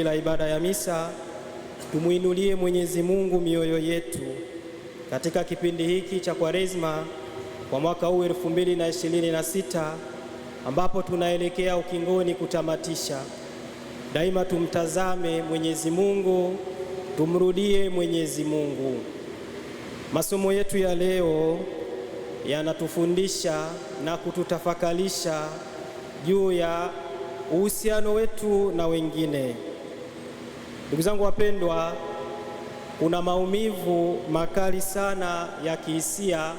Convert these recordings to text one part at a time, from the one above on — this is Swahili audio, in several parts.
La ibada ya misa, tumuinulie Mwenyezi Mungu mioyo yetu katika kipindi hiki cha Kwaresma kwa mwaka huu 2026 ambapo tunaelekea ukingoni kutamatisha. Daima tumtazame Mwenyezi Mungu, tumrudie Mwenyezi Mungu. Masomo yetu ya leo yanatufundisha na kututafakalisha juu ya uhusiano wetu na wengine. Ndugu zangu wapendwa, kuna maumivu makali sana ya kihisia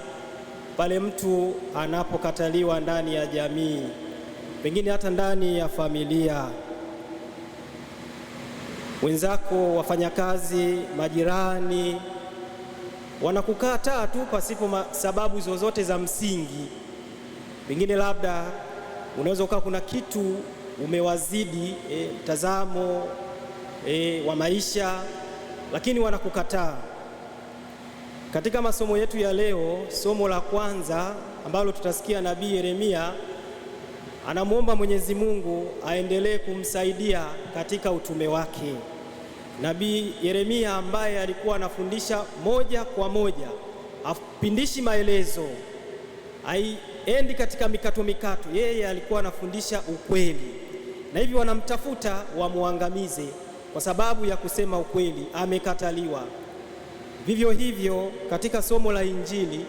pale mtu anapokataliwa ndani ya jamii, pengine hata ndani ya familia. Wenzako, wafanyakazi, majirani wanakukataa tu pasipo sababu zozote za msingi. Pengine labda unaweza ukawa kuna kitu umewazidi mtazamo wa maisha, lakini wanakukataa. Katika masomo yetu ya leo, somo la kwanza ambalo tutasikia nabii Yeremia anamuomba Mwenyezi Mungu aendelee kumsaidia katika utume wake. Nabii Yeremia ambaye alikuwa anafundisha moja kwa moja, apindishi maelezo, haiendi katika mikato, yeye alikuwa anafundisha ukweli, na hivi wanamtafuta wamuangamize kwa sababu ya kusema ukweli, amekataliwa. Vivyo hivyo katika somo la Injili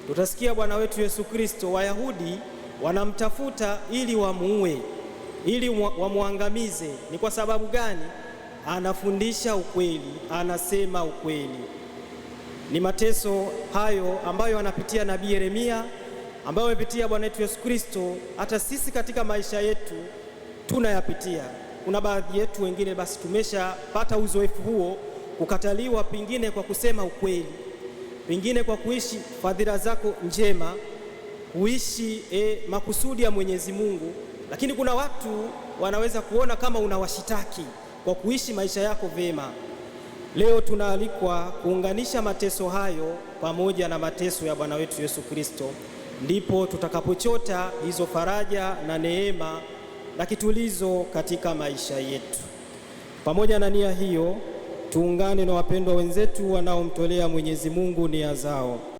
tutasikia Bwana wetu Yesu Kristo, Wayahudi wanamtafuta ili wamuue, ili wamuangamize. Ni kwa sababu gani? Anafundisha ukweli, anasema ukweli. Ni mateso hayo ambayo anapitia nabii Yeremia, ambayo amepitia Bwana wetu Yesu Kristo, hata sisi katika maisha yetu tunayapitia. Kuna baadhi yetu wengine basi tumeshapata uzoefu huo, kukataliwa pengine kwa kusema ukweli, pengine kwa kuishi fadhila zako njema, kuishi makusudi ya Mwenyezi Mungu. Lakini kuna watu wanaweza kuona kama unawashitaki kwa kuishi maisha yako vema. Leo tunaalikwa kuunganisha mateso hayo pamoja na mateso ya Bwana wetu Yesu Kristo, ndipo tutakapochota hizo faraja na neema na kitulizo katika maisha yetu. Pamoja na nia hiyo, tuungane na wapendwa wenzetu wanaomtolea Mwenyezi Mungu nia zao.